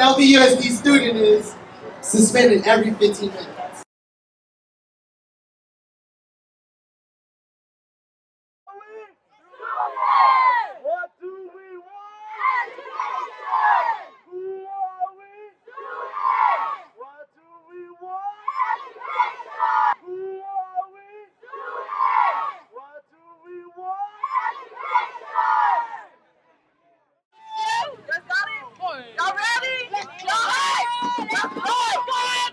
LBUSD student is suspended every 15 minutes. What do we want? Education! Who are we? Students! What do we want? Education! Who are we? Students! What do we want? Education! Y'all got it? Y'all ready? Y'all ready?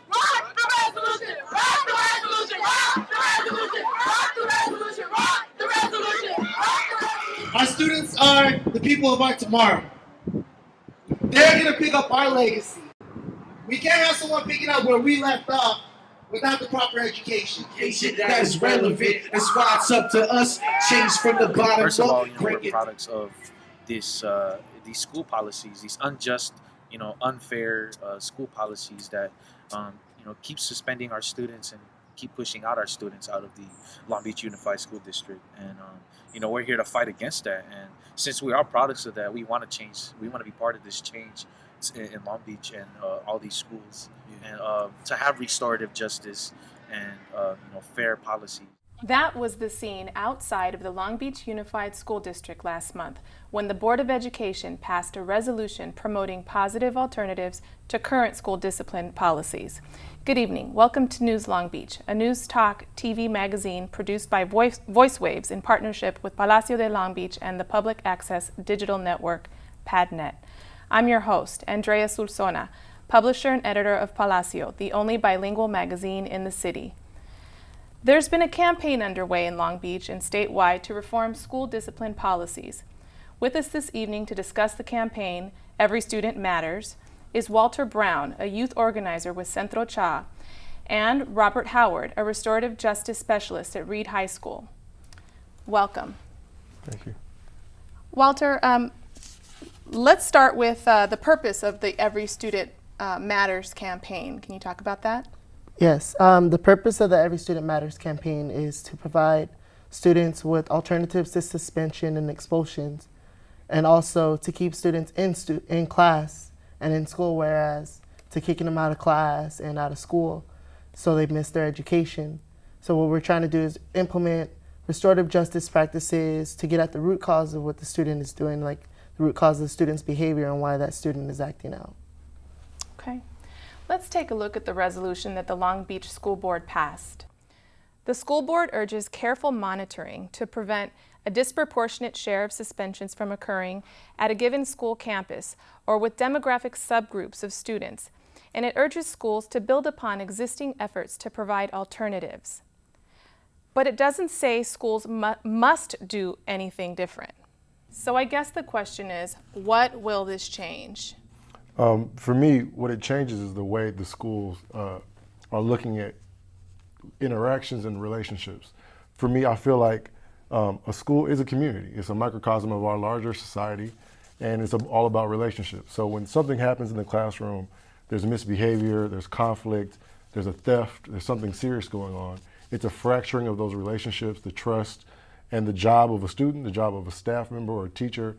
Rock the resolution! Rock the resolution! Rock the resolution! Rock the resolution! Rock the resolution! Rock the resolution! Our students are the people of our tomorrow. They're going to pick up our legacy. We can't have someone picking up where we left off without the proper education. That is relevant. That's why it's up to us. Change from the bottom. First of all, we're products of this these school policies, these unjust, unfair school policies that keep suspending our students and keep pushing out our students out of the Long Beach Unified School District. And we're here to fight against that. And since we are products of that, we want to change. We want to be part of this change in Long Beach and all these schools, and to have restorative justice and fair policy. That was the scene outside of the Long Beach Unified School District last month when the Board of Education passed a resolution promoting positive alternatives to current school discipline policies. Good evening. Welcome to News Long Beach, a news talk TV magazine produced by Voice Waves in partnership with Palacio de Long Beach and the public access digital network PadNet. I'm your host, Andrea Sulsona, publisher and editor of Palacio, the only bilingual magazine in the city. There's been a campaign underway in Long Beach and statewide to reform school discipline policies. With us this evening to discuss the campaign, Every Student Matters, is Walter Brown, a youth organizer with Centro, and Robert Howard, a restorative justice specialist at Reid High School. Welcome. Thank you. Walter, let's start with the purpose of the Every Student Matters campaign. Can you talk about that? Yes, the purpose of the Every Student Matters campaign is to provide students with alternatives to suspension and expulsions, and also to keep students in class and in school, whereas to kicking them out of class and out of school so they miss their education. So what we're trying to do is implement restorative justice practices to get at the root cause of what the student is doing, like the root cause of the student's behavior and why that student is acting out. Okay. Let's take a look at the resolution that the Long Beach School Board passed. The school board urges careful monitoring to prevent a disproportionate share of suspensions from occurring at a given school campus or with demographic subgroups of students, and it urges schools to build upon existing efforts to provide alternatives. But it doesn't say schools must do anything different. So I guess the question is, what will this change? For me, what it changes is the way the schools are looking at interactions and relationships. For me, I feel like a school is a community. It's a microcosm of our larger society, and it's all about relationships. So when something happens in the classroom, there's misbehavior, there's conflict, there's a theft, there's something serious going on. It's a fracturing of those relationships, the trust, and the job of a student, the job of a staff member or a teacher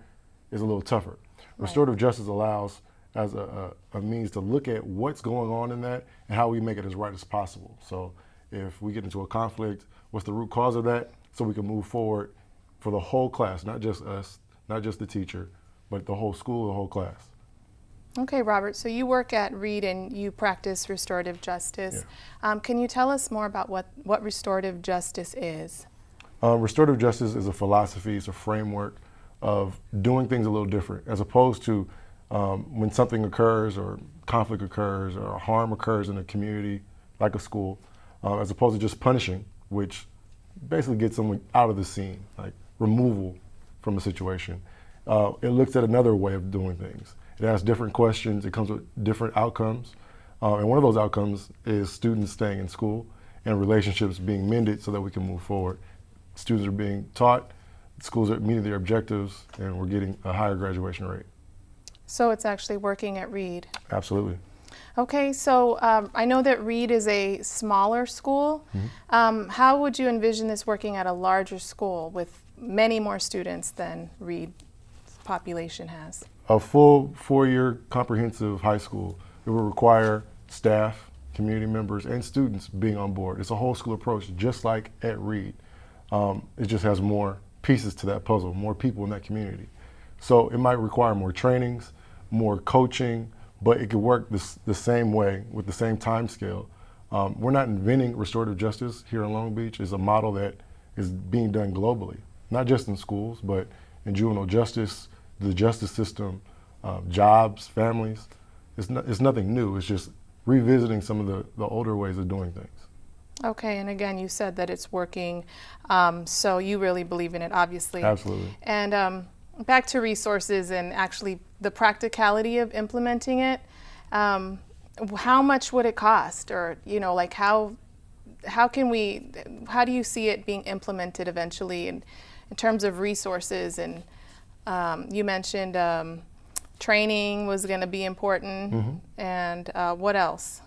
is a little tougher. Right. Restorative justice allows as a means to look at what's going on in that and how we make it as right as possible. So if we get into a conflict, what's the root cause of that, so we can move forward for the whole class, not just us, not just the teacher, but the whole school, the whole class. Okay, Robert, so you work at Reid and you practice restorative justice. Yeah. Can you tell us more about what restorative justice is? Restorative justice is a philosophy, it's a framework of doing things a little different, as opposed to when something occurs or conflict occurs or harm occurs in a community like a school, as opposed to just punishing, which basically gets someone out of the scene, like removal from the situation. It looks at another way of doing things. It asks different questions, it comes with different outcomes, and one of those outcomes is students staying in school and relationships being mended so that we can move forward. Students are being taught, schools are meeting their objectives, and we're getting a higher graduation rate. So it's actually working at Reid? Absolutely. Okay, so I know that Reid is a smaller school. Mm-hmm. How would you envision this working at a larger school with many more students than Reid's population has? a full 4-year comprehensive high school, it will require staff, community members, and students being on board. It's a whole school approach, just like at Reid. It just has more pieces to that puzzle, more people in that community. So it might require more trainings, more coaching, but it could work the same way with the same time scale. We're not inventing restorative justice here in Long Beach. It's a model that is being done globally, not just in schools, but in juvenile justice, the justice system, jobs, families. It's nothing new. It's just revisiting some of the older ways of doing things. Okay, and again, you said that it's working, so you really believe in it, obviously. Absolutely. And back to resources and actually the practicality of implementing it. How much would it cost, or like how do you see it being implemented eventually in terms of resources? And you mentioned training was going to be important, and what else?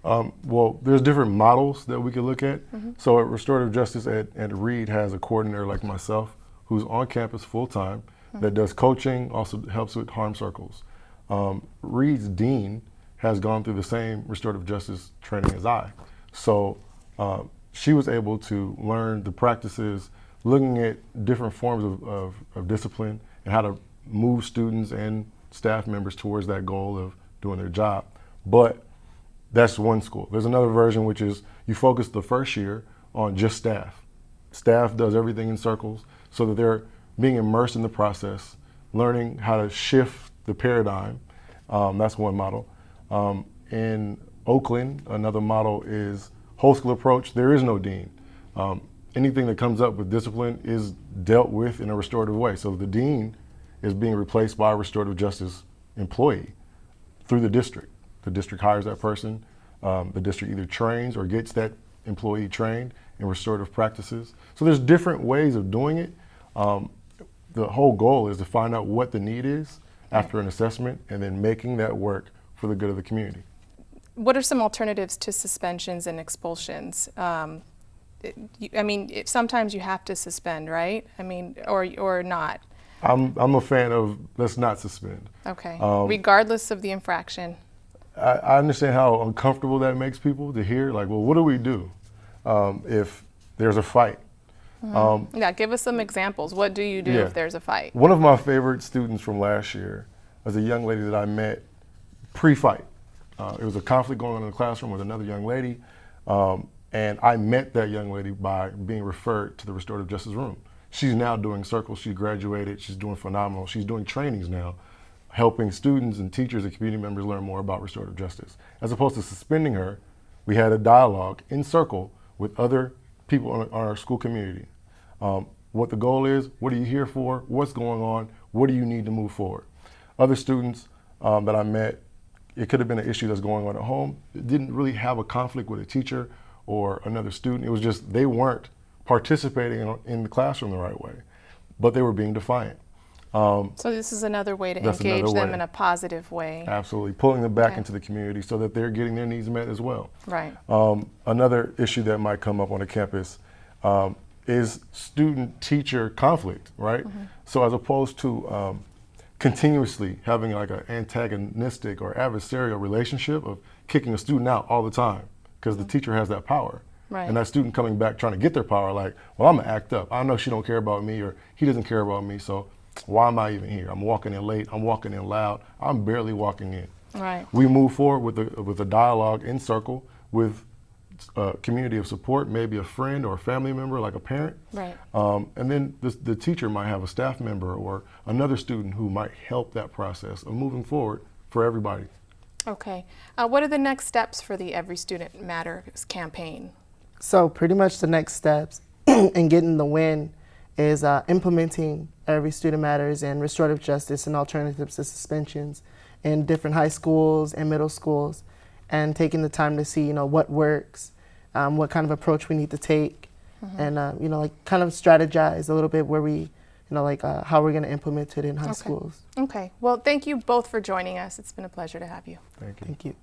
Well, there's different models that we could look at. So at Restorative Justice at Reid has a coordinator like myself who's on campus full time that does coaching, also helps with harm circles. Reid's dean has gone through the same restorative justice training as I. So she was able to learn the practices, looking at different forms of discipline and how to move students and staff members towards that goal of doing their job. But that's one school. There's another version, which is you focus the first year on just staff. Staff does everything in circles so that they're being immersed in the process, learning how to shift the paradigm. That's one model. In Oakland, another model is whole school approach. There is no dean. Anything that comes up with discipline is dealt with in a restorative way. So the dean is being replaced by a restorative justice employee through the district. The district hires that person. The district either trains or gets that employee trained in restorative practices. So there's different ways of doing it. The whole goal is to find out what the need is after an assessment and then making that work for the good of the community. What are some alternatives to suspensions and expulsions? Sometimes you have to suspend, right? Or not. I'm a fan of let's not suspend. Okay, regardless of the infraction. I understand how uncomfortable that makes people to hear, like, well, what do we do if there's a fight? Yeah, give us some examples. What do you do if there's a fight? One of my favorite students from last year was a young lady that I met pre-fight. It was a conflict going on in the classroom with another young lady, and I met that young lady by being referred to the restorative justice room. She's now doing circles. She graduated. She's doing phenomenal. She's doing trainings now, helping students and teachers and community members learn more about restorative justice. As opposed to suspending her, we had a dialogue in circle with other people on our school community. What the goal is, what are you here for, what's going on, what do you need to move forward? Other students that I met, it could have been an issue that's going on at home. It didn't really have a conflict with a teacher or another student. It was just they weren't participating in the classroom the right way, but they were being defiant. So this is another way to engage them in a positive way. Absolutely, pulling them back into the community so that they're getting their needs met as well. Right. Another issue that might come up on a campus is student-teacher conflict, right? So as opposed to continuously having like an antagonistic or adversarial relationship of kicking a student out all the time because the teacher has that power. Right. And that student coming back trying to get their power, like, well, I'm gonna act up. I know she don't care about me or he doesn't care about me, so why am I even here? I'm walking in late, I'm walking in loud, I'm barely walking in. Right. We move forward with a dialogue in circle with a community of support, maybe a friend or a family member, like a parent. Right. And then the teacher might have a staff member or another student who might help that process of moving forward for everybody. Okay. What are the next steps for the Every Student Matters campaign? So pretty much the next steps in getting the win is implementing Every Student Matters and restorative justice and alternatives to suspensions in different high schools and middle schools, and taking the time to see, what works, what kind of approach we need to take, and kind of strategize a little bit where we, how we're going to implement it in high schools. Okay. Well, thank you both for joining us. It's been a pleasure to have you. Thank you. Thank you.